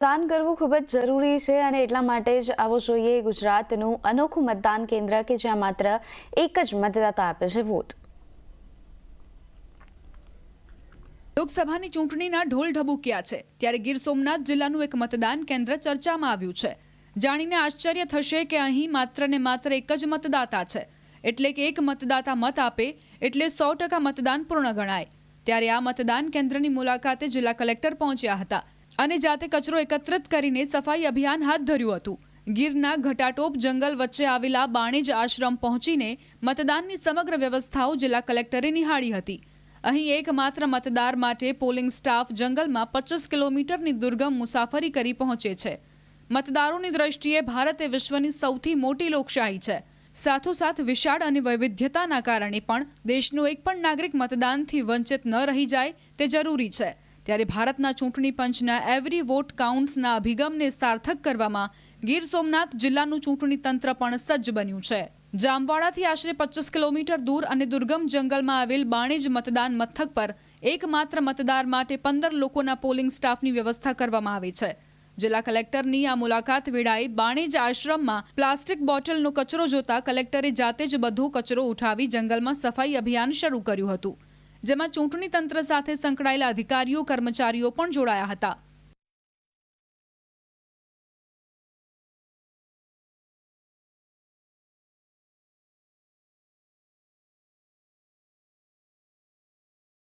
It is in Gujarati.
મતદાન કરવું ખૂબ જ જરૂરી છે અને એટલા માટે જ આવો જોઈએ ગુજરાતનું અનોખું મતદાન કેન્દ્ર કે જ્યાં માત્ર એક જ મતદાતા આપે છે વોટ। લોકસભાની ચૂંટણીના ઢોલ ઢબુક્યા છે ત્યારે ગીર સોમનાથ જિલ્લાનું એક મતદાન કેન્દ્ર ચર્ચામાં આવ્યું છે। જાણીને આશ્ચર્ય થશે કે અહીં માત્ર ને માત્ર એક જ મતદાતા છે, એટલે કે એક મતદાતા મત આપે એટલે 100% મતદાન પૂર્ણ ગણાય। ત્યારે આ મતદાન કેન્દ્રની મુલાકાતે જિલ્લા કલેક્ટર પહોંચ્યા હતા અને જાતે કચરો એકત્રિત કરીને સફાઈ અભિયાન હાથ ધર્યું હતું। ગીરના ઘટાટોપ જંગલ વચ્ચે આવેલા બાણેજ આશ્રમ પહોંચીને મતદાનની સમગ્ર વ્યવસ્થાઓ જિલ્લા કલેક્ટરે નિહાળી હતી। અહીં એકમાત્ર મતદાર માટે પોલિંગ સ્ટાફ જંગલમાં 25 કિલોમીટરની દુર્ગમ મુસાફરી કરી પહોંચે છે। મતદારોની દ્રષ્ટિએ ભારત એ વિશ્વની સૌથી મોટી લોકશાહી છે। સાથોસાથ વિશાળ અને વૈવિધ્યતાના કારણે પણ દેશનો એક પણ નાગરિક મતદાનથી વંચિત ન રહી જાય તે જરૂરી છે। ત્યારે ભારતના ચૂંટણી પંચના એવરી વોટ કાઉન્ટ્સના અભિગમને સાર્થક કરવામાં ગીર સોમનાથ જિલ્લાનું ચૂંટણી તંત્ર પણ સજ્જ બન્યું છે। જામવાડાથી આશરે 25 કિલોમીટર દૂર અને દુર્ગમ જંગલમાં આવેલ બાણેજ મતદાન મથક પર એકમાત્ર મતદાર માટે 15 લોકોના પોલિંગ સ્ટાફની વ્યવસ્થા કરવામાં આવી છે। જિલ્લા કલેક્ટરની આ મુલાકાત વેળાએ બાણેજ આશ્રમમાં પ્લાસ્ટિક બોટલનો કચરો જોતા કલેક્ટરે જાતે જ બધો કચરો ઉઠાવી જંગલમાં સફાઈ અભિયાન શરૂ કર્યું હતું, જેમાં ચૂંટણી તંત્ર સાથે સંકળાયેલા અધિકારીઓ કર્મચારીઓ પણ જોડાયા હતા।